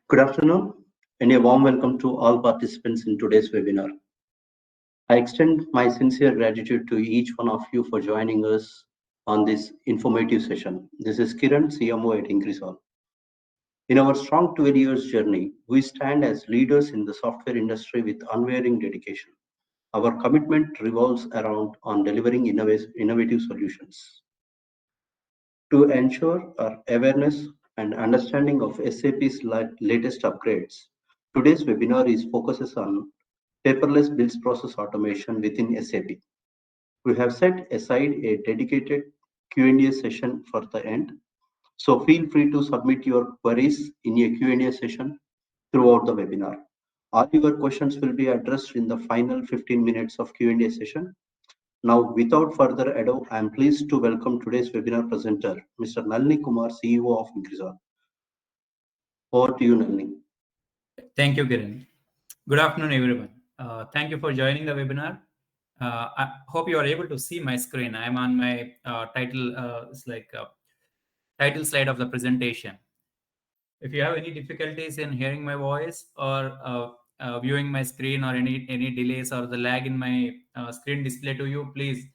Good afternoon and a warm welcome to all participants in today's webinar. I extend my sincere gratitude to each one of you for joining us on this informative session. This is Kiran, CMO at Incresol. In our strong 12 years journey, we stand as leaders in the software industry with unwavering dedication. Our commitment revolves around on delivering innovative solutions. To ensure our awareness and understanding of SAP's latest upgrades, today's webinar focuses on paperless business process automation within SAP. We have set aside a dedicated Q&A session for the end, so feel free to submit your queries in a Q&A session throughout the webinar. All your questions will be addressed in the final 15 minutes of Q&A session. Now, without further ado, I am pleased to welcome today's webinar presenter, Mr. Nalini Kumar, CEO of Incresol. Over to you, Nalini. Thank you, Kiran. Good afternoon, everyone. Thank you for joining the webinar. I hope you are able to see my screen. I'm on my title slide of the presentation. If you have any difficulties in hearing my voice or viewing my screen or any delays or the lag in my screen display to you, please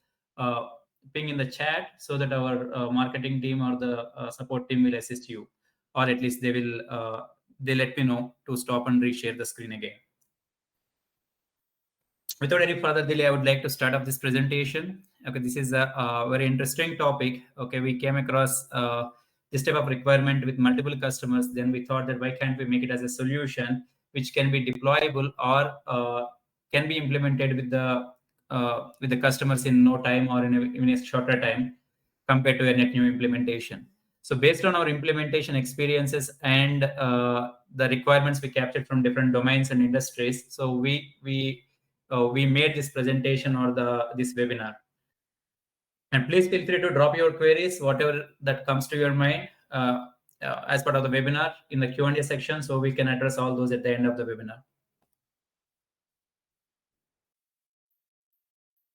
ping in the chat so that our marketing team or the support team will assist you, or at least they let me know to stop and reshare the screen again. Without any further delay, I would like to start off this presentation. Okay, this is a very interesting topic. Okay, we came across this type of requirement with multiple customers. Then we thought that why can't we make it as a solution which can be deployable or can be implemented with the customers in no time or in a shorter time compared to a net new implementation. So based on our implementation experiences and the requirements we captured from different domains and industries, so we made this presentation or this webinar. And please feel free to drop your queries, whatever that comes to your mind, as part of the webinar in the Q&A section, so we can address all those at the end of the webinar.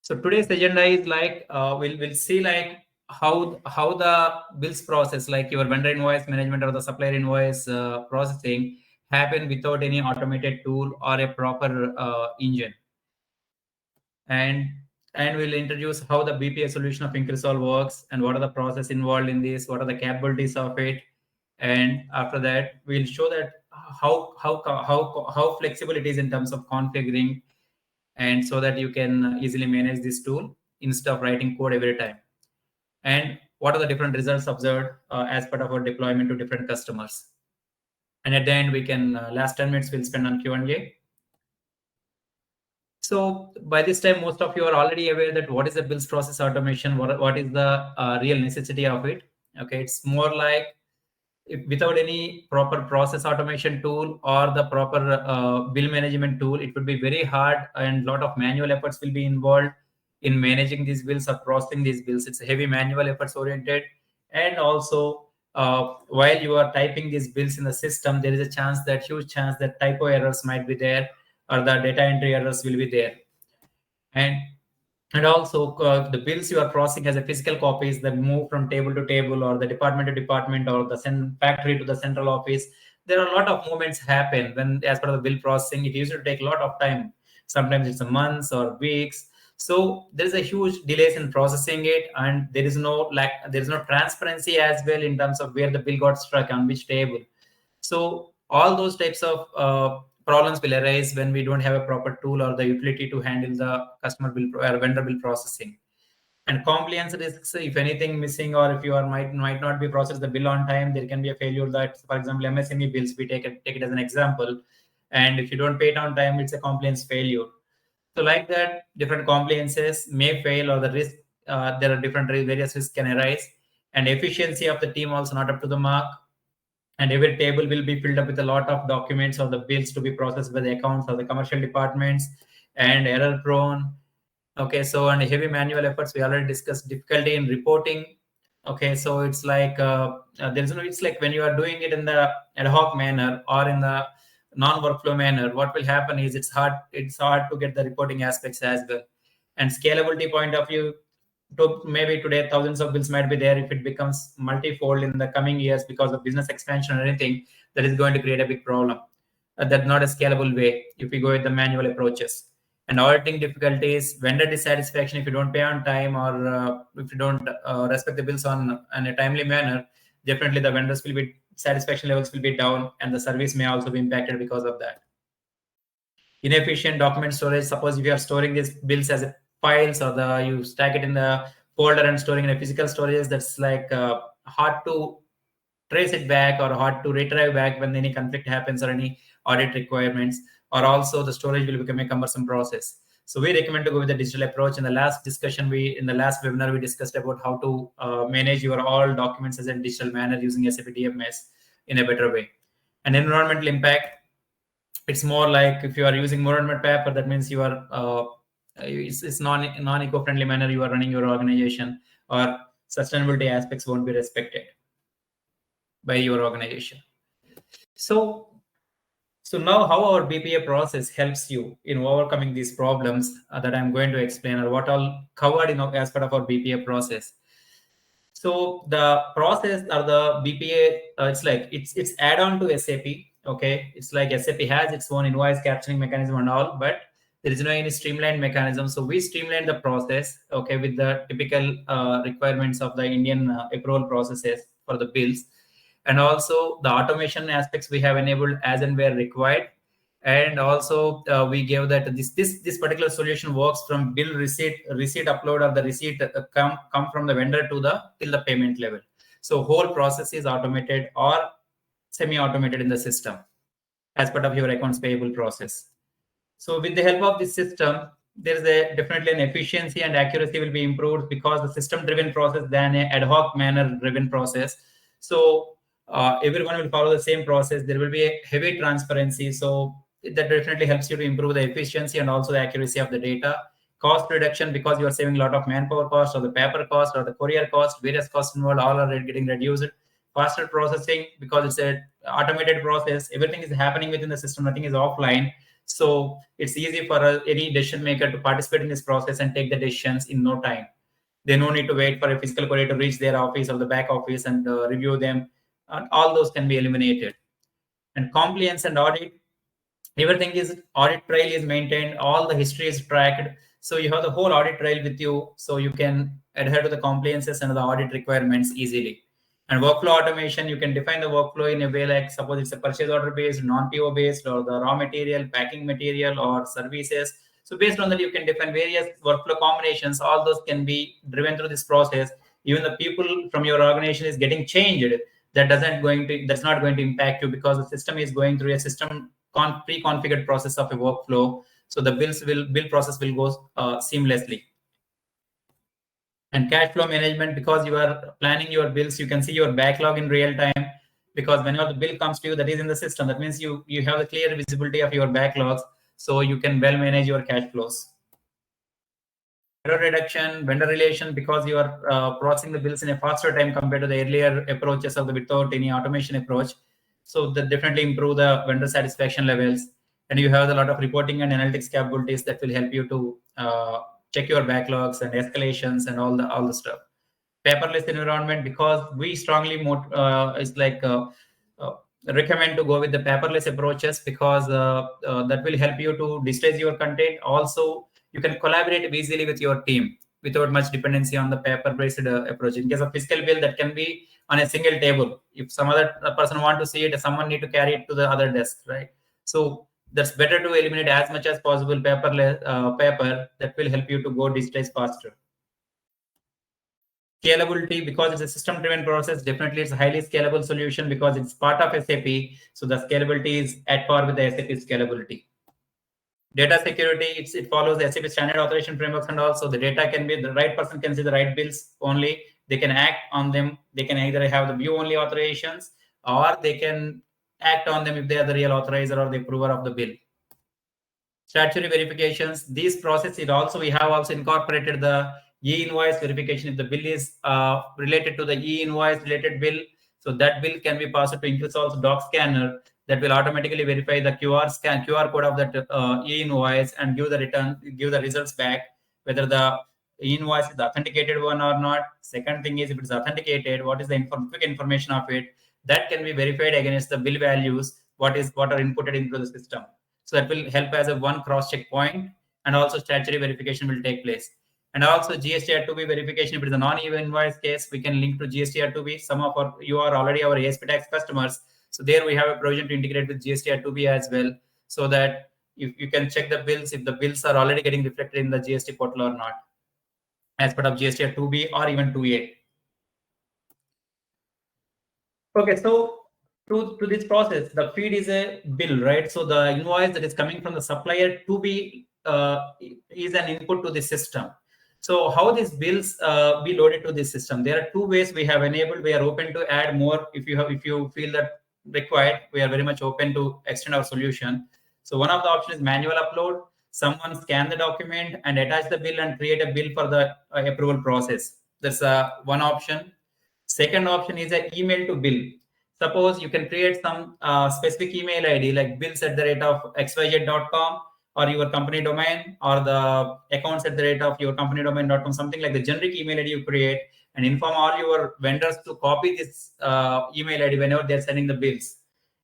So today's agenda is like we'll see like how the bills process, like your vendor invoice management or the supplier invoice processing, happen without any automated tool or a proper engine. And we'll introduce how the BPA solution of Incresol works and what are the process involved in this, what are the capabilities of it, and after that we'll show that how flexible it is in terms of configuring, and so that you can easily manage this tool instead of writing code every time, and what are the different results observed as part of our deployment to different customers. And at the end, we can last 10 minutes we'll spend on Q&A. So by this time, most of you are already aware that what is the bills process automation, what is the real necessity of it. Okay, it's more like without any proper process automation tool or the proper bill management tool, it would be very hard and a lot of manual efforts will be involved in managing these bills or processing these bills. It's heavy manual efforts oriented. And also, while you are typing these bills in the system, there is a huge chance that typo errors might be there, or the data entry errors will be there. And also the bills you are processing as a physical copies that move from table to table or the department to department or the factory to the central office. There are a lot of movements happen when as part of the bill processing. It used to take a lot of time. Sometimes it's months or weeks. So there is a huge delays in processing it, and there is no transparency as well in terms of where the bill got struck on which table. So all those types of problems will arise when we don't have a proper tool or the utility to handle the customer bill or vendor bill processing. And compliance risks, if anything missing, or if you might not be processed the bill on time, there can be a failure. That, for example, MSME bills, we take it as an example, and if you don't pay it on time, it's a compliance failure. So like that, different compliances may fail, or the risk, there are various risks can arise, and efficiency of the team also not up to the mark. And every table will be filled up with a lot of documents or the bills to be processed by the accounts or the commercial departments, and error prone. Okay, so and heavy manual efforts, we already discussed difficulty in reporting. Okay, so it's like it's like when you are doing it in the ad hoc manner or in the non-workflow manner, what will happen is it's hard to get the reporting aspects as well. And scalability point of view, maybe today thousands of bills might be there. If it becomes multifold in the coming years because of business expansion or anything, that is going to create a big problem. That's not a scalable way if we go with the manual approaches. And auditing difficulties, vendor dissatisfaction if you don't pay on time, or if you don't respect the bills in a timely manner, definitely the vendors will be satisfaction levels will be down, and the service may also be impacted because of that. Inefficient document storage. Suppose if you are storing these bills as files, or you stack it in the folder and storing in a physical storage, that's like hard to trace it back or hard to retrieve back when any conflict happens or any audit requirements, or also the storage will become a cumbersome process. So we recommend to go with the digital approach. In the last webinar, we discussed about how to manage your all documents as a digital manner using SAP DMS in a better way. And environmental impact, it's more like if you are using more and more paper, that means you are it's non-eco-friendly manner you are running your organization, or sustainability aspects won't be respected by your organization. So now how our BPA process helps you in overcoming these problems that I'm going to explain, or what all covered as part of our BPA process. So the process or the BPA, it's add-on to SAP. Okay, it's like SAP has its own invoice capturing mechanism and all, but there is no any streamlined mechanism. So we streamline the process, okay, with the typical requirements of the Indian approval processes for the bills, and also the automation aspects we have enabled as and where required. And also we gave that this particular solution works from bill receipt upload, or the receipt come from the vendor to till the payment level. So whole process is automated or semi-automated in the system as part of your accounts payable process. So with the help of this system, there is definitely an efficiency and accuracy will be improved, because the system-driven process than a ad hoc manner-driven process. So everyone will follow the same process. There will be a heavy transparency. So that definitely helps you to improve the efficiency and also the accuracy of the data. Cost reduction, because you are saving a lot of manpower cost, or the paper cost, or the courier cost, various costs involved, all are getting reduced. Faster processing, because it's an automated process. Everything is happening within the system. Nothing is offline. So it's easy for any decision maker to participate in this process and take the decisions in no time. They no need to wait for a physical courier to reach their office or the back office and review them. All those can be eliminated. And compliance and audit, everything is audit trail is maintained, all the history is tracked. So you have the whole audit trail with you, so you can adhere to the compliances and the audit requirements easily. And workflow automation, you can define the workflow in a way like, suppose it's a purchase order based, non-PO based, or the raw material, packing material, or services. So based on that, you can define various workflow combinations. All those can be driven through this process. Even the people from your organization is getting changed, that's not going to impact you, because the system is going through a system pre-configured process of a workflow. So the bill process will go seamlessly. And cash flow management, because you are planning your bills, you can see your backlog in real time, because whenever the bill comes to you, that is in the system. That means you have the clear visibility of your backlogs, so you can well manage your cash flows. Error reduction, vendor relation, because you are processing the bills in a faster time compared to the earlier approaches of the without any automation approach. So that definitely improve the vendor satisfaction levels. And you have a lot of reporting and analytics capabilities that will help you to check your backlogs and escalations and all the stuff. Paperless environment, because we strongly recommend to go with the paperless approaches, because that will help you to digitize your content. Also, you can collaborate easily with your team without much dependency on the paper-based approach. In case of fiscal bill, that can be on a single table. If some other person want to see it, someone need to carry it to the other desk, right? So that's better to eliminate as much as possible paper. That will help you to go digitize faster. Scalability, because it's a system-driven process, definitely it's a highly scalable solution because it's part of SAP. So the scalability is at par with the SAP scalability. Data security, it follows the SAP standard authorization frameworks, and also the data can be, the right person can see the right bills only. They can act on them. They can either have the view-only authorizations, or they can act on them if they are the real authorizer or the approver of the bill. Statutory verifications, these processes, we have also incorporated the e-invoice verification. If the bill is related to the e-invoice related bill, so that bill can be passed to Incresol's doc scanner that will automatically verify the QR code of that e-invoice and give the results back, whether the invoice is the authenticated one or not. Second thing is, if it's authenticated, what is the quick information of it? That can be verified against the bill values, what are inputted into the system. So that will help as a one cross-check point, and also statutory verification will take place. And also GST R2B verification, if it is a non-invoice case, we can link to GST R2B. Some of you are already our ASP tax customers. So there we have a provision to integrate with GST R2B as well, so that you can check the bills if the bills are already getting reflected in the GST portal or not, as part of GST R2B or even 2A. Okay, so to this process, the feed is a bill, right? So the invoice that is coming from the supplier to be is an input to the system. So how these bills be loaded to this system? There are two ways we have enabled. We are open to add more if you feel that required. We are very much open to extend our solution. So one of the options is manual upload. Someone scan the document and attach the bill and create a bill for the approval process. That's one option. Second option is an email to bill. Suppose you can create some specific email ID like bills@xyz.com or your company domain, or the accounts@your company domain.com, something like the generic email ID you create, and inform all your vendors to copy this email ID whenever they're sending the bills.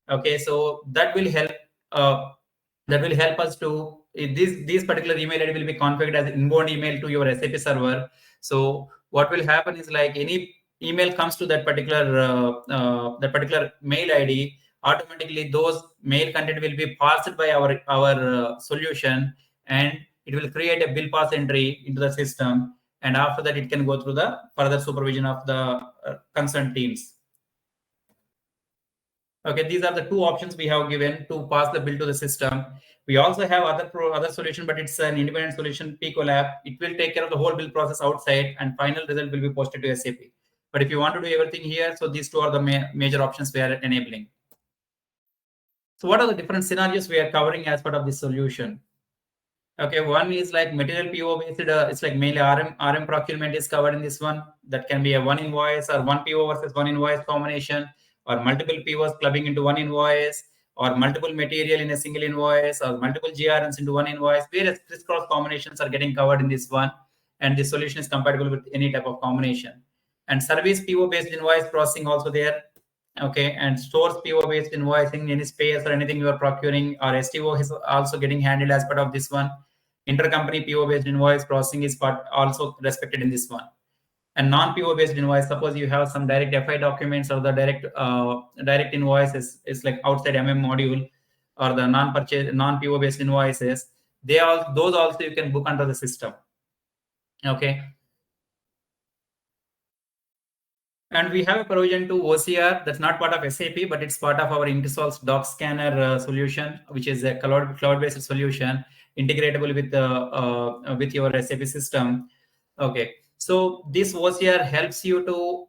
Okay, so that will help. That will help us to these particular email ID will be configured as inbound email to your SAP server. So what will happen is, like, any email comes to that particular mail ID, automatically those mail content will be parsed by our solution, and it will create a bill pass entry into the system, and after that it can go through the further supervision of the concerned teams. Okay, these are the two options we have given to pass the bill to the system. We also have other solution, but it's an independent solution, PCollab. It will take care of the whole bill process outside, and final result will be posted to SAP. But if you want to do everything here, so these two are the major options we are enabling. So what are the different scenarios we are covering as part of this solution? Okay, one is like material PO based. It's like mainly RM procurement is covered in this one. That can be a one invoice or one PO versus one invoice combination, or multiple POs clubbing into one invoice, or multiple material in a single invoice, or multiple GRNs into one invoice. Various crisscross combinations are getting covered in this one, and the solution is compatible with any type of combination. And service PO based invoice processing also there. Okay, and stores PO based invoicing, any space or anything you are procuring, or STO is also getting handled as part of this one. Intercompany PO based invoice processing is also respected in this one. And non-PO based invoice, suppose you have some direct FI documents or the direct invoices, is like outside module, or the non-PO based invoices, those also you can book under the system. Okay. And we have a provision to OCR that's not part of SAP, but it's part of our Incresol's doc scanner solution, which is a cloud-based solution integratable with your SAP system. Okay, so this OCR helps you to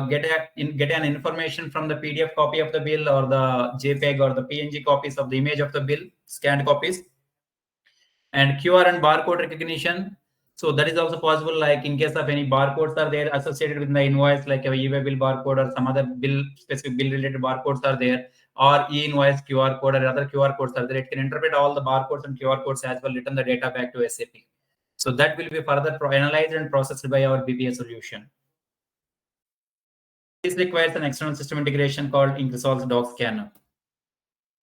get an information from the PDF copy of the bill, or the JPEG or the PNG copies of the image of the bill, scanned copies, and QR and barcode recognition. So that is also possible, like in case of any barcodes are there associated with the invoice, like a e-way bill barcode or some other specific bill related barcodes are there, or e-invoice QR code or other QR codes are there. It can interpret all the barcodes and QR codes as well, return the data back to SAP. So that will be further analyzed and processed by our BPA solution. This requires an external system integration called Incresol's doc scanner.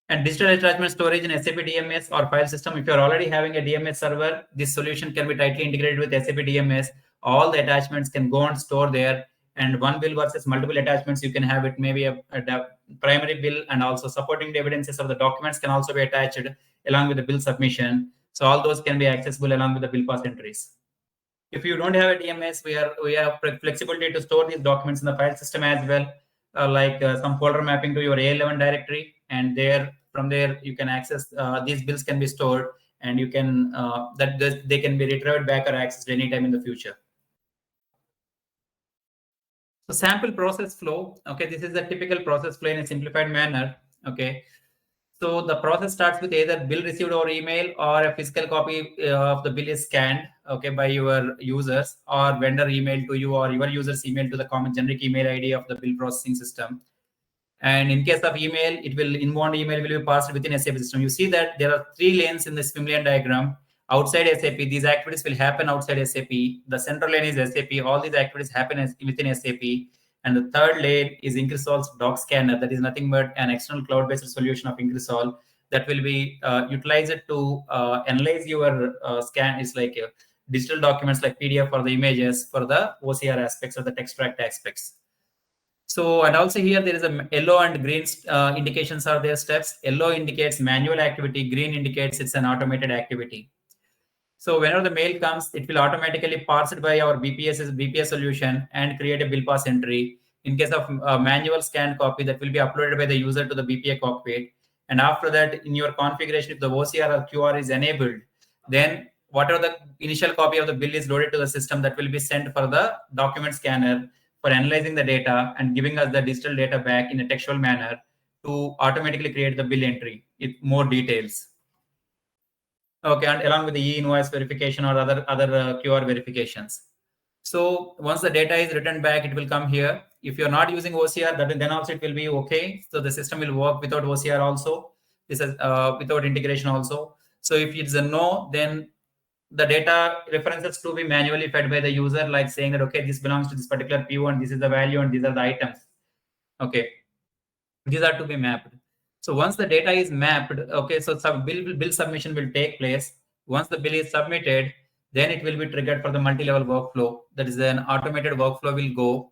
And digital attachment storage in SAP DMS or file system. If you're already having a DMS server, this solution can be tightly integrated with SAP DMS. All the attachments can go and store there. And one bill versus multiple attachments, you can have it maybe a primary bill, and also supporting evidences of the documents can also be attached along with the bill submission. So all those can be accessible along with the bill pass entries. If you don't have a DMS, we have flexibility to store these documents in the file system as well, like some folder mapping to your A11 directory, and from there you can access these bills can be stored, and you can they can be retrieved back or accessed anytime in the future. So sample process flow. Okay, this is the typical process flow in a simplified manner. Okay, so the process starts with either bill received over email, or a physical copy of the bill is scanned, okay, by your users, or vendor email to you, or your users email to the common generic email ID of the bill processing system. And in case of email, inbound email will be passed within SAP system. You see that there are 3 lanes in this swim lane diagram. outside SAP. These activities will happen outside SAP. The central lane is SAP. All these activities happen within SAP. And the third lane is Incresol's doc scanner. That is nothing but an external cloud-based solution of Incresol that will be utilized to analyze your scan. It's like digital documents like PDF or the images for the OCR aspects or the text tract aspects. So, and also here there is a yellow and green indications are their steps. Yellow indicates manual activity, green indicates it's an automated activity. So whenever the mail comes, it will automatically parse it by our BPA solution and create a bill pass entry. In case of manual scanned copy, that will be uploaded by the user to the BPA cockpit. And after that, in your configuration, if the OCR or QR is enabled, then whatever the initial copy of the bill is loaded to the system, that will be sent for the document scanner for analyzing the data and giving us the digital data back in a textual manner to automatically create the bill entry with more details. Okay, and along with the e-invoice verification or other QR verifications. So once the data is returned back, it will come here. If you're not using OCR, then also it will be okay. So the system will work without OCR also. This is without integration also. So if it's a no, then the data references to be manually fed by the user, like saying that, okay, this belongs to this particular PO and this is the value and these are the items. Okay, these are to be mapped. So once the data is mapped, okay, so some bill submission will take place. Once the bill is submitted, then it will be triggered for the multi-level workflow. That is an automated workflow will go.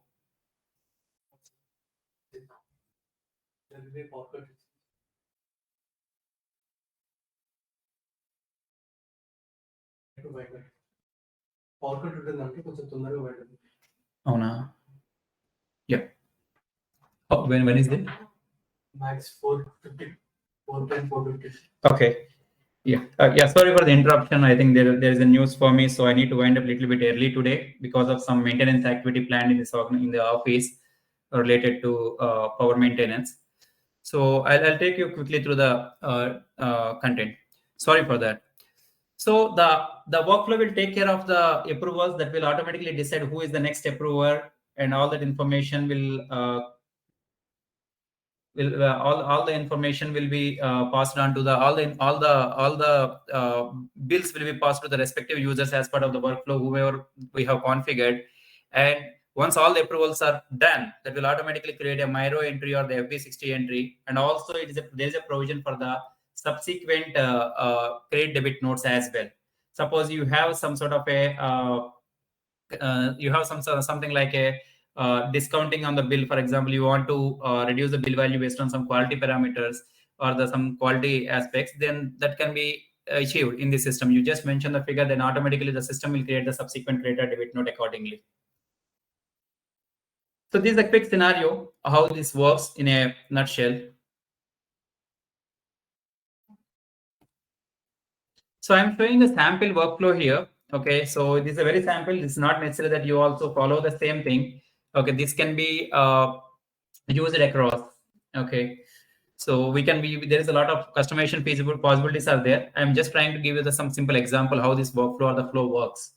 Oh no. Yeah. Oh, when is it? Max 450, 410, 450. Okay. Yeah. Yeah. Sorry for the interruption. I think there is a news for me, so I need to wind up a little bit early today because of some maintenance activity planned in the office related to power maintenance. So I'll take you quickly through the content. Sorry for that. So the workflow will take care of the approvals that will automatically decide who is the next approver, and all that information will all the information will be passed on to the all the bills will be passed to the respective users as part of the workflow whoever we have configured. And once all the approvals are done, that will automatically create a Miro entry or the FB60 entry. And also there is a provision for the subsequent credit debit notes as well. Suppose you have some sort of a something like a discounting on the bill. For example, you want to reduce the bill value based on some quality parameters or some quality aspects, then that can be achieved in the system. You just mention the figure, then automatically the system will create the subsequent credit or debit note accordingly. So this is a quick scenario how this works in a nutshell. So I'm showing the sample workflow here. Okay, so this is a very sample. It's not necessary that you also follow the same thing. Okay, this can be used across. Okay, so there is a lot of customization feasible possibilities are there. I'm just trying to give you some simple example how this workflow or the flow works.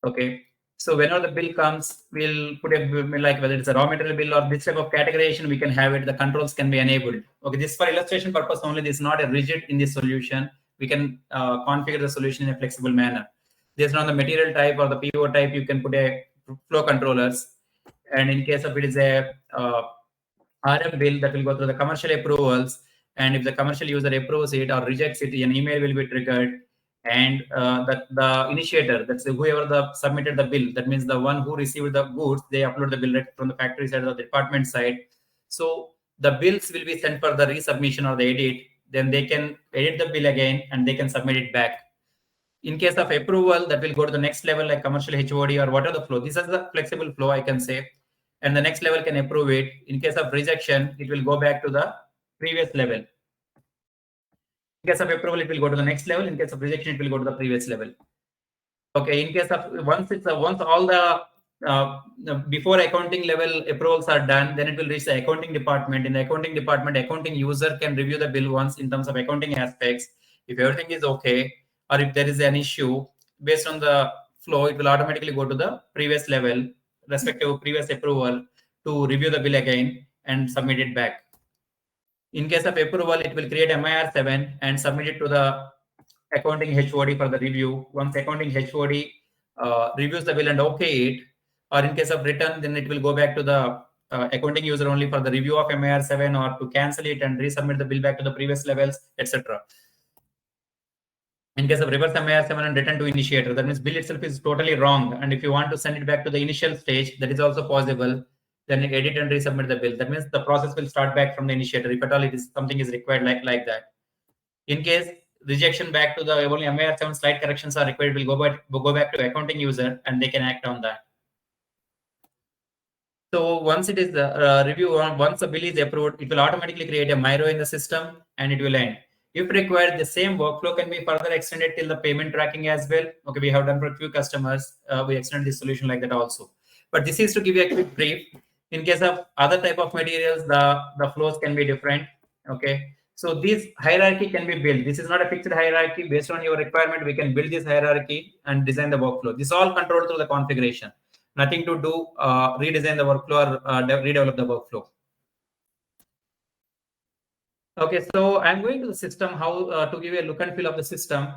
Okay, so whenever the bill comes, we'll put a like whether it's a raw material bill or this type of categorization, we can have it. The controls can be enabled. Okay, this for illustration purpose only. This is not a rigid in this solution. We can configure the solution in a flexible manner. Based on the material type or the PO type, you can put a flow controllers. And in case of it is a RM bill, that will go through the commercial approvals. And if the commercial user approves it or rejects it, an email will be triggered. And the initiator, that's whoever submitted the bill, that means the one who received the goods, they upload the bill right from the factory side or the department side. So the bills will be sent for the resubmission or the edit. Then they can edit the bill again and they can submit it back. In case of approval, that will go to the next level like commercial HOD or whatever the flow. This is the flexible flow, I can say. And the next level can approve it. In case of rejection, it will go back to the previous level. In case of approval, it will go to the next level. In case of rejection, it will go to the previous level. Okay, in case of once all the before accounting level approvals are done, then it will reach the accounting department. In the accounting department, accounting user can review the bill once in terms of accounting aspects. If everything is okay, or if there is an issue, based on the flow, it will automatically go to the previous level, respective previous approval, to review the bill again and submit it back. In case of approval, it will create MIR7 and submit it to the accounting HOD for the review. Once accounting HOD reviews the bill and okay it, or in case of return, then it will go back to the accounting user only for the review of MIR 7 or to cancel it and resubmit the bill back to the previous levels, etc. In case of reverse MIR 7 and return to initiator, that means bill itself is totally wrong. And if you want to send it back to the initial stage, that is also possible. Then edit and resubmit the bill. That means the process will start back from the initiator if at all it is something is required like that. In case rejection back to the only MIR 7 slight corrections are required, will go back to accounting user and they can act on that. So once it is the review, once the bill is approved, it will automatically create a Miro in the system and it will end. If required, the same workflow can be further extended till the payment tracking as well. Okay, we have done for a few customers. We extended this solution like that also. But this is to give you a quick brief. In case of other type of materials, the flows can be different. Okay, so this hierarchy can be built. This is not a fixed hierarchy. Based on your requirement, we can build this hierarchy and design the workflow. This is all controlled through the configuration. Nothing to do redesign the workflow or redevelop the workflow. Okay, so I'm going to the system, how to give you a look and feel of the system.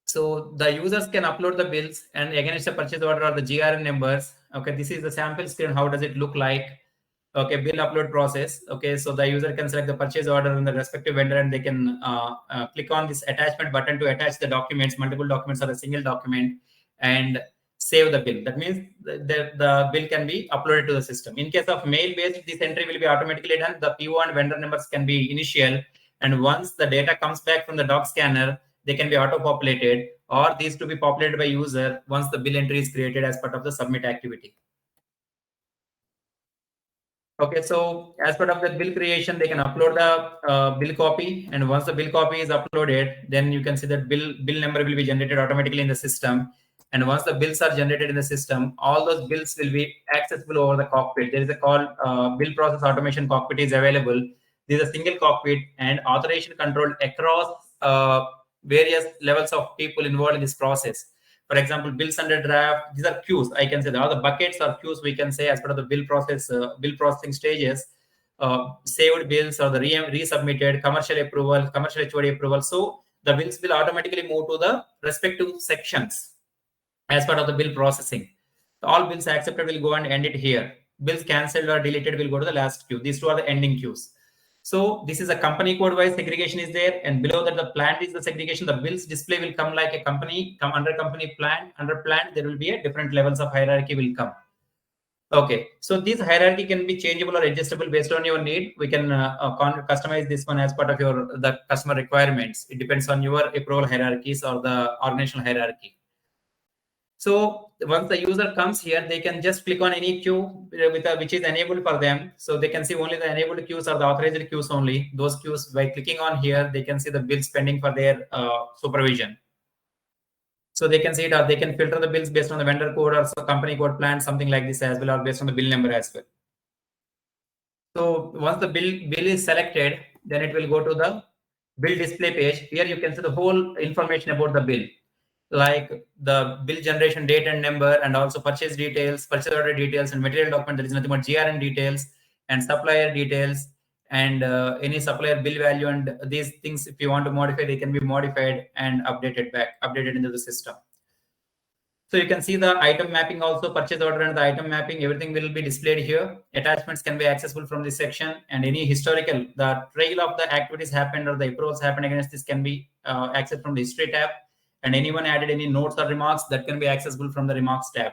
So the users can upload the bills and against the purchase order or the GRN numbers. Okay, this is the sample screen. How does it look like? Okay, bill upload process. Okay, so the user can select the purchase order and the respective vendor and they can click on this attachment button to attach the documents, multiple documents or a single document, and save the bill. That means the bill can be uploaded to the system. In case of mail-based, this entry will be automatically done. The PO and vendor numbers can be initial. And once the data comes back from the doc scanner, they can be auto-populated, or these to be populated by user once the bill entry is created as part of the submit activity. Okay, so as part of the bill creation, they can upload the bill copy, and once the bill copy is uploaded, then you can see that bill number will be generated automatically in the system. And once the bills are generated in the system, all those bills will be accessible over the cockpit. There is a called bill process automation cockpit is available. This is a single cockpit and authorization controlled across various levels of people involved in this process. For example, bills under draft, these are queues. I can say all the buckets or queues we can say as part of the bill process, bill processing stages, saved bills or the resubmitted, commercial approval, commercial HOD approval. So the bills will automatically move to the respective sections as part of the bill processing. All bills accepted will go and end it here. Bills cancelled or deleted will go to the last queue. These two are the ending queues. So this is a company code wise segregation is there, and below that the plant is the segregation. The bills display will come like a company, come under company plan. Under plant, there will be a different levels of hierarchy will come. Okay, so this hierarchy can be changeable or adjustable based on your need. We can customize this one as part of the customer requirements. It depends on your approval hierarchies or the organizational hierarchy. So once the user comes here, they can just click on any queue which is enabled for them. So they can see only the enabled queues or the authorized queues only. Those queues, by clicking on here, they can see the bills pending for their supervision. So they can see it, or they can filter the bills based on the vendor code or company code plan, something like this as well, or based on the bill number as well. So once the bill is selected, then it will go to the bill display page. Here you can see the whole information about the bill, like the bill generation date and number, and also purchase details, purchase order details, and material document. There is nothing but GRN details and supplier details and any supplier bill value, and these things, if you want to modify, they can be modified and updated into the system. So you can see the item mapping also, purchase order and the item mapping, everything will be displayed here. Attachments can be accessible from this section, and any historical, the trail of the activities happened or the approvals happened against this can be accessed from the history tab. And anyone added any notes or remarks, that can be accessible from the remarks tab.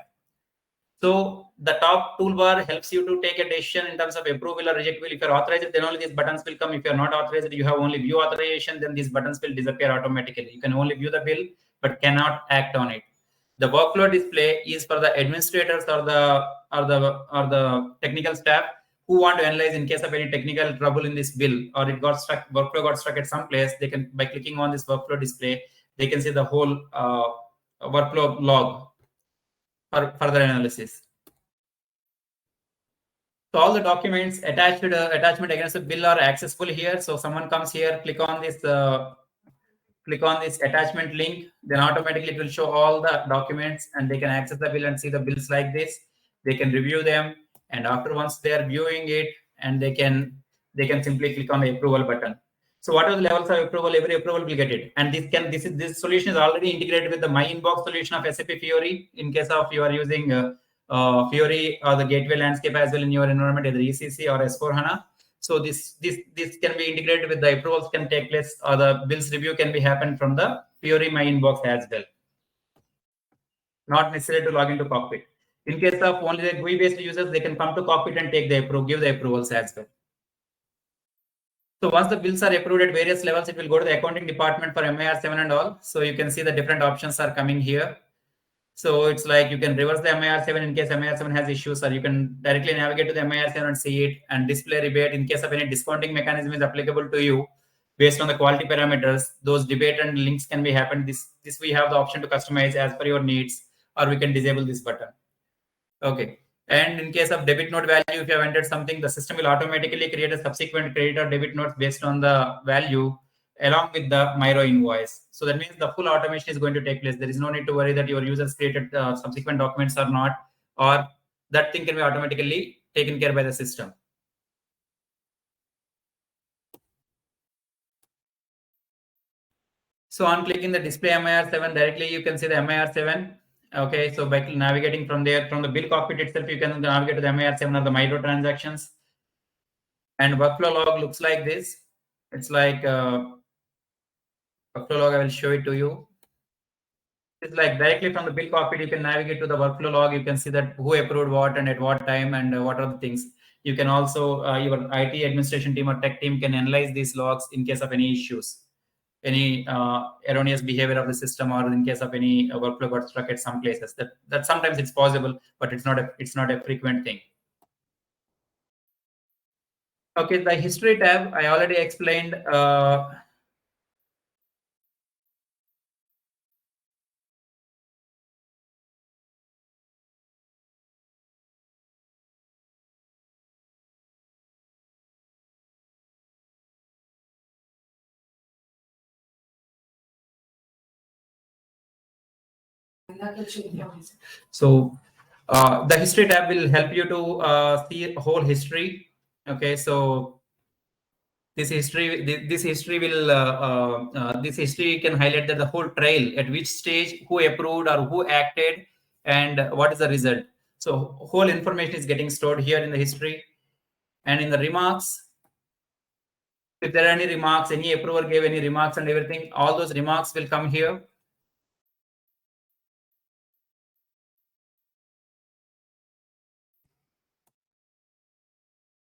So the top toolbar helps you to take a decision in terms of approval or reject. If you're authorized, then only these buttons will come. If you're not authorized, you have only view authorization, then these buttons will disappear automatically. You can only view the bill, but cannot act on it. The workflow display is for the administrators or the technical staff who want to analyze in case of any technical trouble in this bill, or it got stuck, workflow got stuck at some place. They can, by clicking on this workflow display, they can see the whole workflow log for further analysis. So all the documents attached to the attachment against the bill are accessible here. So someone comes here, click on this attachment link, then automatically it will show all the documents and they can access the bill and see the bills like this. They can review them, and after once they are viewing it, and they can simply click on the approval button. So what are the levels of approval? Every approval will get it. And this solution is already integrated with the My Inbox solution of SAP Fiori. In case of you are using Fiori or the gateway landscape as well in your environment, either ECC or S4HANA. So this can be integrated with the approvals can take place, or the bills review can be happen from the Fiori My Inbox as well. Not necessary to log into Cockpit. In case of only the GUI-based users, they can come to Cockpit and take the give the approvals as well. So once the bills are approved at various levels, it will go to the accounting department for MIR7 and all. So you can see the different options are coming here. So it's like you can reverse the MIR7 in case MIR7 has issues, or you can directly navigate to the MIR7 and see it, and display rebate in case of any discounting mechanism is applicable to you based on the quality parameters. Those debate and links can be happened. This we have the option to customize as per your needs, or we can disable this button. Okay. And in case of debit note value, if you have entered something, the system will automatically create a subsequent credit or debit notes based on the value along with the Miro invoice. So that means the full automation is going to take place. There is no need to worry that your users created subsequent documents or not, or that thing can be automatically taken care by the system. So on clicking the display MIR7 directly, you can see the MIR7. Okay, so by navigating from there, from the bill cockpit itself, you can navigate to the MIR7 or the Miro transactions. And workflow log looks like this. It's like workflow log. I will show it to you. It's like directly from the bill cockpit, you can navigate to the workflow log. You can see that who approved what and at what time and what are the things. You can also, your IT administration team or tech team can analyze these logs in case of any issues, any erroneous behavior of the system, or in case of any workflow got stuck at some places. That sometimes it's possible, but it's not a frequent thing. Okay, the history tab I already explained. So the history tab will help you to see whole history. Okay, so this history can highlight that the whole trail at which stage, who approved or who acted, and what is the result. So whole information is getting stored here in the history. And in the remarks, if there are any remarks, any approver gave any remarks and everything, all those remarks will come here.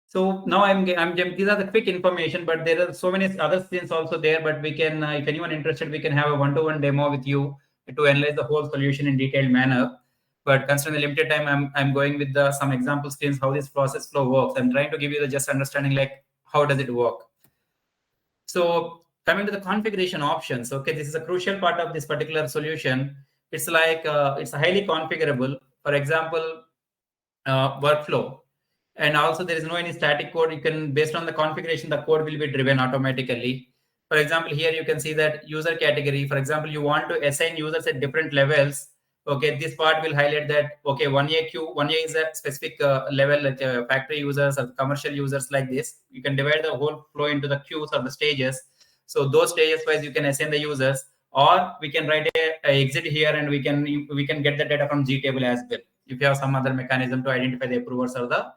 So now I'm these are the quick information, but there are so many other things also there. But we can, if anyone interested, we can have a one-to-one demo with you to analyze the whole solution in detailed manner. But considering the limited time, I'm going with some example screens how this process flow works. I'm trying to give you the just understanding like how does it work. So coming to the configuration options, okay, this is a crucial part of this particular solution. It's like it's highly configurable. For example, workflow. And also there is no any static code. You can, based on the configuration, the code will be driven automatically. For example, here you can see that user category. For example, you want to assign users at different levels. Okay, this part will highlight that, okay, 1A queue, 1A is a specific level, like factory users or commercial users like this. You can divide the whole flow into the queues or the stages. So those stages wise, you can assign the users, or we can write a exit here and we can get the data from G table as well. If you have some other mechanism to identify the approvers or the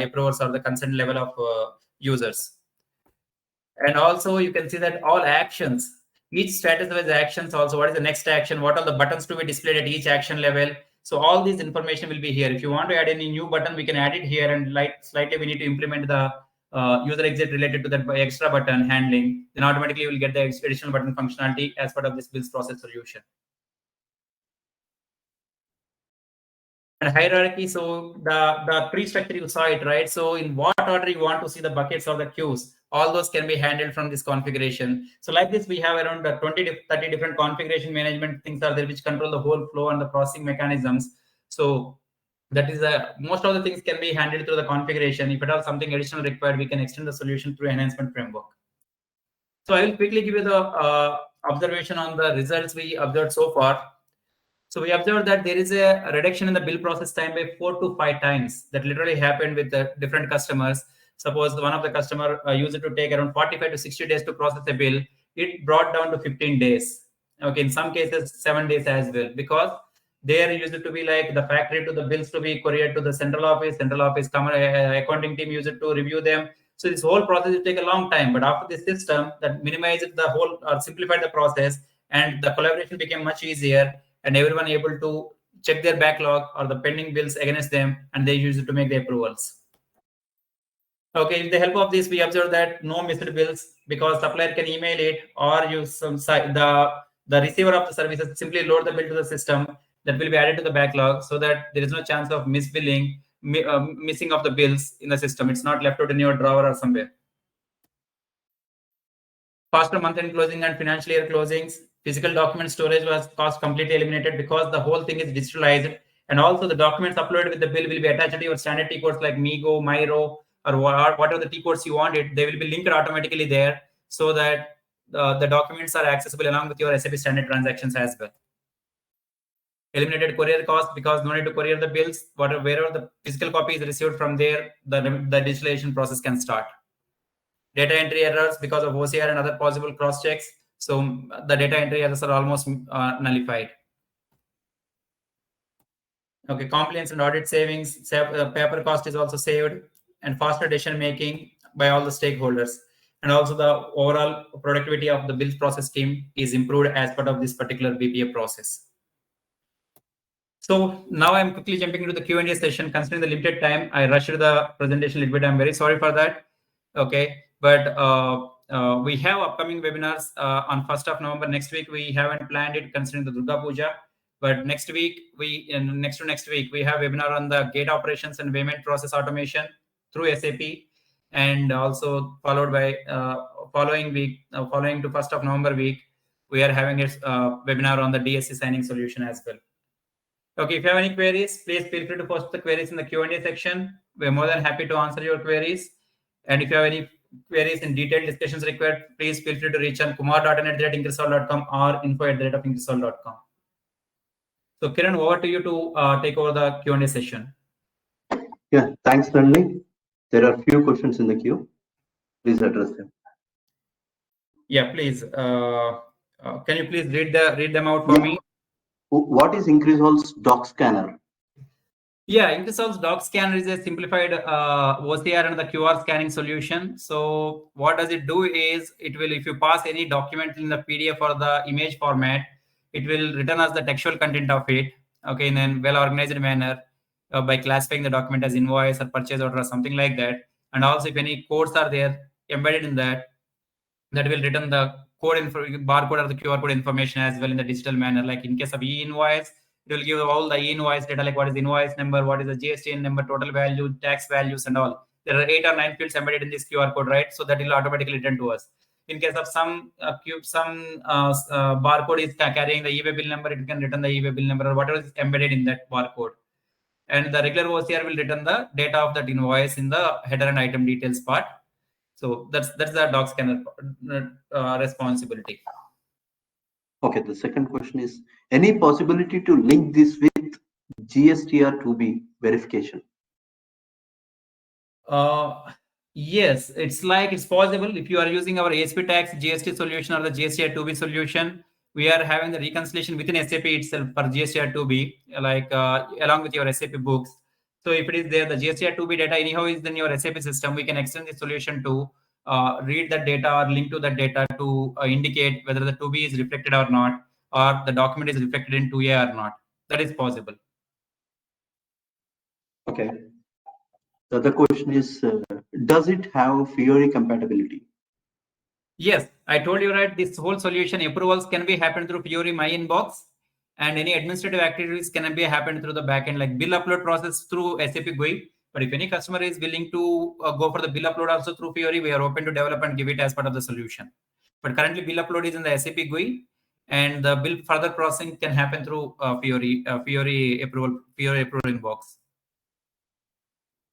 approvers or the consent level of users. And also you can see that all actions, each status-wise actions, also what is the next action, what are the buttons to be displayed at each action level. So all this information will be here. If you want to add any new button, we can add it here, and slightly we need to implement the user exit related to that extra button handling. Then automatically you will get the additional button functionality as part of this bills process solution. And hierarchy, so the tree structure, you saw it, right? So in what order you want to see the buckets or the queues, all those can be handled from this configuration. So like this, we have around 20 to 30 different configuration management things are there which control the whole flow and the processing mechanisms. So that is most of the things can be handled through the configuration. If at all something additional required, we can extend the solution through enhancement framework. So I will quickly give you the observation on the results we observed so far. So we observed that there is a reduction in the bill process time by 4 to 5 times. That literally happened with the different customers. Suppose one of the customer used to take around 45 to 60 days to process a bill, it brought down to 15 days. Okay, in some cases 7 days as well, because there used to be like the factory to the bills to be couriered to the central office accounting team used to review them. So this whole process will take a long time. But after this system that minimized the whole or simplified the process, and the collaboration became much easier, and everyone able to check their backlog or the pending bills against them, and they use it to make the approvals. Okay, with the help of this, we observe that no missed bills, because supplier can email it or use some the receiver of the services simply load the bill to the system that will be added to the backlog, so that there is no chance of misbilling, missing of the bills in the system. It's not left out in your drawer or somewhere. Faster month-end closing and financial year closings. Physical document storage was cost completely eliminated because the whole thing is digitalized, and also the documents uploaded with the bill will be attached to your standard T codes like Migo, Myro, or whatever the T codes you wanted. They will be linked automatically there, so that the documents are accessible along with your SAP standard transactions as well. Eliminated courier cost, because no need to courier the bills. Wherever the physical copy is received from there, the digitalization process can start. Data entry errors because of OCR and other possible cross checks. So the data entry errors are almost nullified. Okay, compliance and audit savings, paper cost is also saved, and faster decision making by all the stakeholders. And also the overall productivity of the bills process team is improved as part of this particular BPA process. So now I'm quickly jumping into the Q&A session. Considering the limited time, I rushed the presentation a little bit. I'm very sorry for that. Okay, but we have upcoming webinars on 1st of November. Next week, we haven't planned it considering the Durga Puja. But next week, next to next week, we have webinar on the gate operations and payment process automation through SAP. And also followed by following to 1st of November week, we are having a webinar on the DSC signing solution as well. Okay, if you have any queries, please feel free to post the queries in the Q&A section. We're more than happy to answer your queries. And if you have any queries and detailed discussions required, please feel free to reach on kumar.net@incresol.com or info@incresol.com. So Kiran, over to you to take over the Q&A session. Yeah, thanks, Randy. There are a few questions in the queue. Please address them. Yeah, please. Can you please read them out for me? What is Incresol's doc scanner? Yeah, Incresol's doc scanner is a simplified OCR and the QR scanning solution. So what does it do is, it will, if you pass any document in the PDF or the image format, it will return us the textual content of it, okay, in a well-organized manner by classifying the document as invoice or purchase order or something like that. And also if any codes are there embedded in that, that will return the code barcode or the QR code information as well in the digital manner. Like in case of e-invoice, it will give all the e-invoice data, like what is the invoice number, what is the GSTN number, total value, tax values, and all. There are 8 or 9 fields embedded in this QR code, right? So that will automatically return to us. In case of some barcode is carrying the e-way bill number, it can return the e-way bill number or whatever is embedded in that barcode. And the regular OCR will return the data of that invoice in the header and item details part. So that's the doc scanner responsibility. Okay, the second question is, any possibility to link this with GSTR2B verification? Yes, it's possible. If you are using our ASP tax GST solution or the GSTR2B solution, we are having the reconciliation within SAP itself for GSTR2B, like along with your SAP books. So if it is there, the GSTR2B data anyhow is in your SAP system, we can extend the solution to read that data or link to that data to indicate whether the 2B is reflected or not, or the document is reflected in 2A or not. That is possible. Okay. The other question is, does it have Fiori compatibility? Yes, I told you, right, this whole solution approvals can be happened through Fiori My Inbox, and any administrative activities can be happened through the backend, like bill upload process through SAP GUI. But if any customer is willing to go for the bill upload also through Fiori, we are open to develop and give it as part of the solution. But currently, bill upload is in the SAP GUI, and the bill further processing can happen through Fiori approval inbox.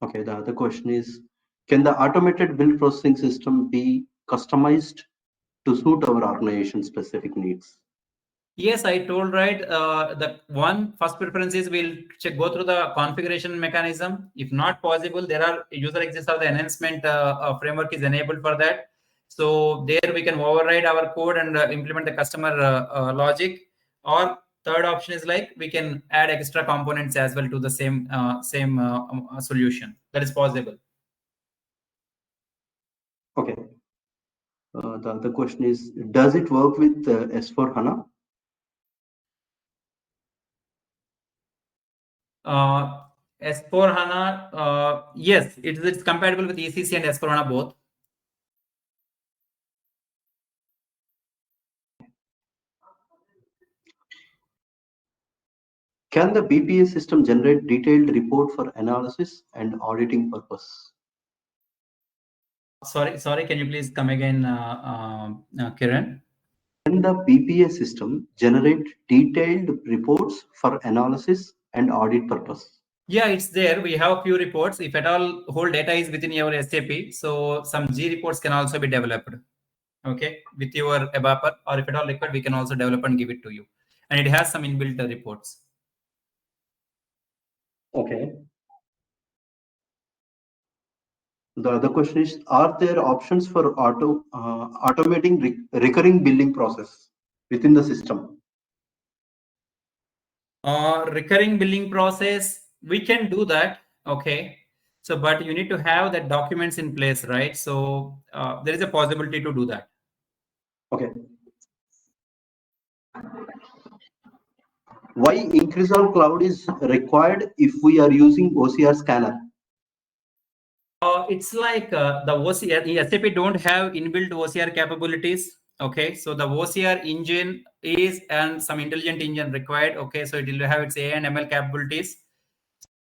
Okay, the other question is, can the automated bill processing system be customized to suit our organization specific needs? Yes, I told right. The one first preference is we'll go through the configuration mechanism. If not possible, there are user exits or the enhancement framework is enabled for that. So there we can override our code and implement the customer logic. Or third option is like we can add extra components as well to the same solution. That is possible. Okay. The other question is, does it work with S4HANA? S4HANA, yes, it's compatible with ECC and S4HANA both. Can the BPA system generate detailed report for analysis and auditing purpose? Sorry, can you please come again, Kiran? Can the BPA system generate detailed reports for analysis and audit purpose? Yeah, it's there. We have a few reports. If at all whole data is within your SAP, so some G reports can also be developed. Okay, with your ABAP, or if at all required, we can also develop and give it to you. And it has some inbuilt reports. Okay. The other question is, are there options for automating recurring billing process within the system? Recurring billing process, we can do that. Okay. So, but you need to have that documents in place, right? So there is a possibility to do that. Okay. Why Incresol Cloud is required if we are using OCR scanner? It's like the OCR, SAP don't have inbuilt OCR capabilities. Okay, so the OCR engine is and some intelligent engine required. Okay, so it will have its AI and ML capabilities.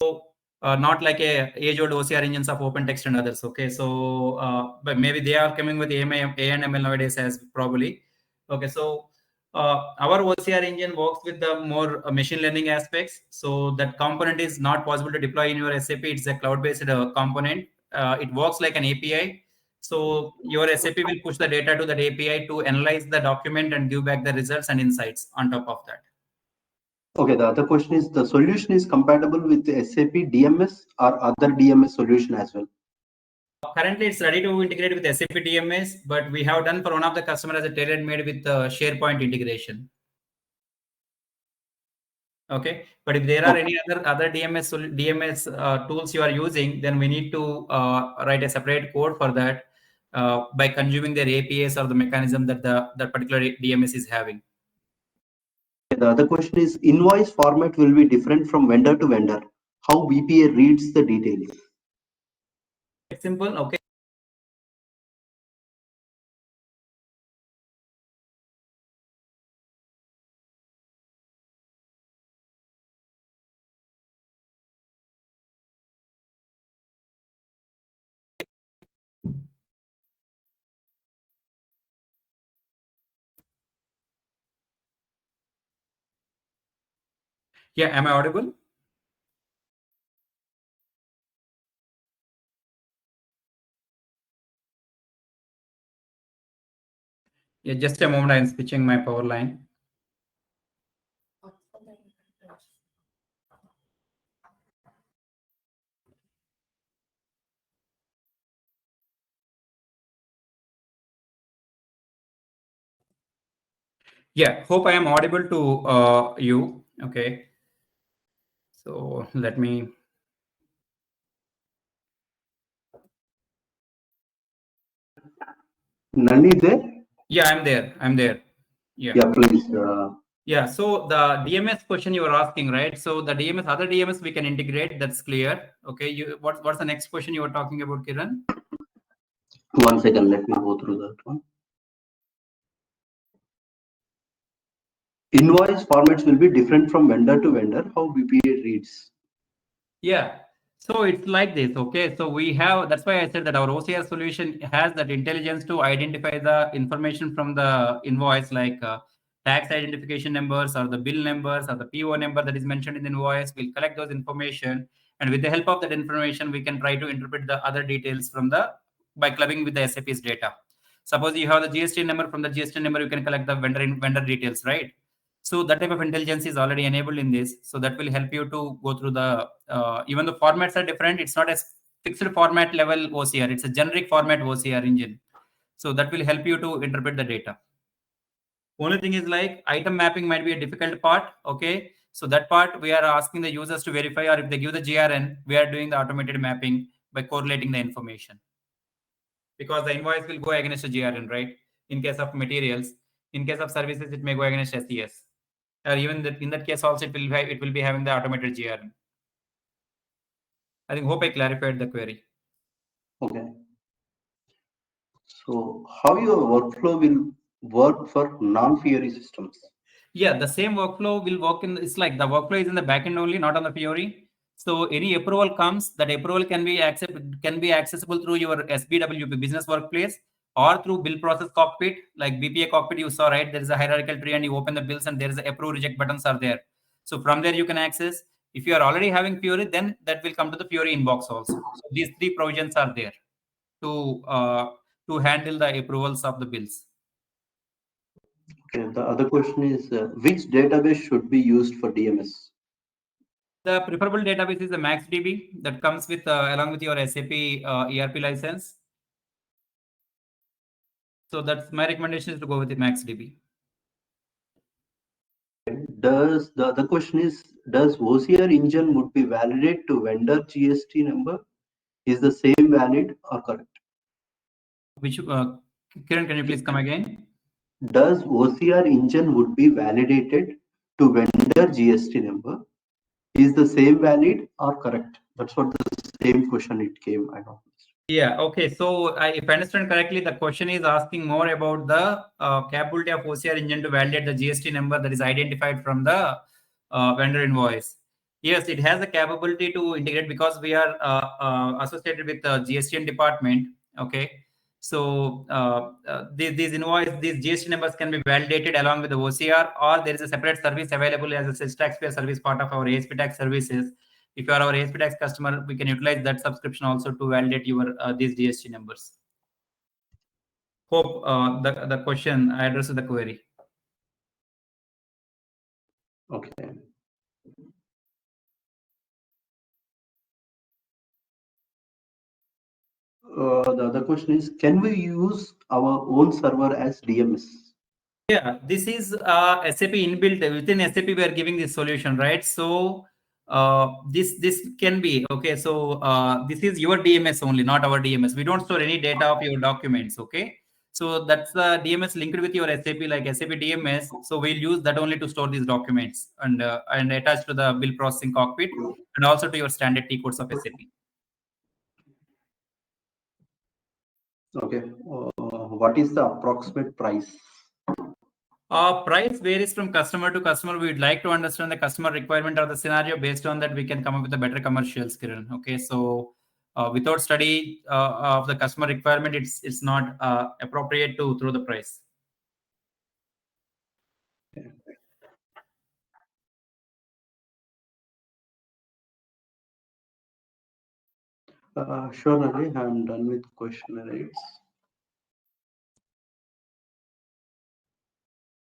So not like a age-old OCR engines of OpenText and others. Okay, so but maybe they are coming with AI and ML nowadays as probably. Okay, so our OCR engine works with the more machine learning aspects. So that component is not possible to deploy in your SAP. It's a cloud-based component. It works like an API. So your SAP will push the data to that API to analyze the document and give back the results and insights on top of that. Okay, the other question is, the solution is compatible with the SAP DMS or other DMS solution as well? Currently, it's ready to integrate with SAP DMS, but we have done for one of the customers as a tailor made with SharePoint integration. Okay, but if there are any other DMS tools you are using, then we need to write a separate code for that by consuming their APIs or the mechanism that the particular DMS is having. The other question is, invoice format will be different from vendor to vendor. How BPA reads the details? It's simple. Okay. Yeah, am I audible? Yeah, just a moment. I'm switching my power line. Yeah, hope I am audible to you. Okay. So let me. Nani there? Yeah, I'm there. I'm there. Yeah. Yeah, please. Yeah, so the DMS question you were asking, right? So the DMS, other DMS we can integrate. That's clear. Okay. What's the next question you were talking about, Kiran? 1 second, let me go through that one. Invoice formats will be different from vendor to vendor. How BPA reads? Yeah. So it's like this. Okay. So we have, that's why I said that our OCR solution has that intelligence to identify the information from the invoice, like tax identification numbers or the bill numbers or the PO number that is mentioned in the invoice. We'll collect those information. And with the help of that information, we can try to interpret the other details by clubbing with the SAP's data. Suppose you have the GST number, from the GST number, you can collect the vendor details, right? So that type of intelligence is already enabled in this. So that will help you to go through the, even the formats are different. It's not a fixed format level OCR. It's a generic format OCR engine. So that will help you to interpret the data. Only thing is like item mapping might be a difficult part. Okay. So that part we are asking the users to verify, or if they give the GRN, we are doing the automated mapping by correlating the information. Because the invoice will go against a GRN, right? In case of materials, in case of services, it may go against SES. Or even in that case also, it will be having the automated GRN. I think hope I clarified the query. Okay. So how your workflow will work for non-Fiori systems? Yeah, the same workflow will work in, it's like the workflow is in the backend only, not on the Fiori. So any approval comes, that approval can be accessible through your SBWP business workplace, or through bill process cockpit, like BPA cockpit you saw, right? There is a hierarchical tree and you open the bills and there is a approve reject buttons are there. So from there you can access. If you are already having Fiori, then that will come to the Fiori inbox also. So these three provisions are there to handle the approvals of the bills. Okay, the other question is which database should be used for DMS? The preferable database is the MaxDB that comes with along with your SAP ERP license. So that's my recommendation is to go with the MaxDB. Does the other question is, does OCR engine would be validate to vendor GST number? Is the same valid or correct? Which Kiran, can you please come again? Does OCR engine would be validated to vendor GST number? Is the same valid or correct? That's what the same question it came. I know. Yeah. Okay. So if I understand correctly, the question is asking more about the capability of OCR engine to validate the GST number that is identified from the vendor invoice. Yes, it has the capability to integrate because we are associated with the GST department. Okay. So these GST numbers can be validated along with the OCR, or there is a separate service available as a sales taxpayer service part of our ASP tax services. If you are our ASP tax customer, we can utilize that subscription also to validate your these GST numbers. Hope the question I addressed the query. Okay. The other question is, can we use our own server as DMS? Yeah, this is SAP inbuilt within SAP. We are giving this solution, right? So this can be okay. So this is your DMS only, not our DMS. We don't store any data of your documents. Okay, so that's the DMS linked with your SAP, like SAP DMS. So we'll use that only to store these documents and attach to the bill processing cockpit and also to your standard T codes of SAP. Okay. What is the approximate price? Price varies from customer to customer. We'd like to understand the customer requirement or the scenario. Based on that, we can come up with a better commercials, Kiran. Okay, so without study of the customer requirement, it's not appropriate to throw the price. Okay. Sure, Nali, I'm done with questionnaires.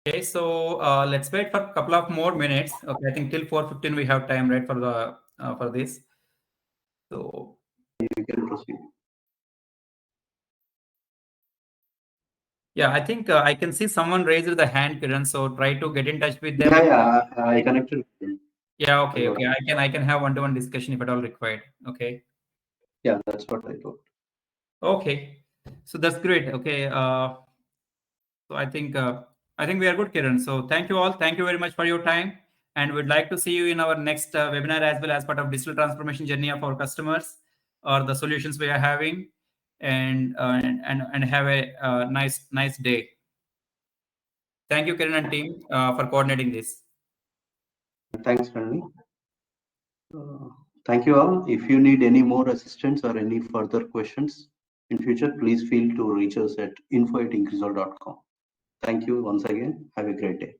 Okay, so let's wait for a couple of more minutes. Okay, I think till 4:15 we have time, right, for the for this. So You can proceed. yeah, I think I can see someone raised the hand, Kiran. So try to get in touch with them. Yeah, I connected with them. Yeah, okay, okay. I can have one-to-one discussion if at all required. Okay. Yeah, that's what I thought. Okay, so that's great. Okay, so I think we are good, Kiran. So thank you all. Thank you very much for your time, and we'd like to see you in our next webinar as well as part of digital transformation journey of our customers or the solutions we are having, and have a nice day. Thank you, Kiran and team, for coordinating this. Thanks, Nali. Thank you all. If you need any more assistance or any further questions in future, please feel to reach us at info@incresol.com. Thank you once again. Have a great day.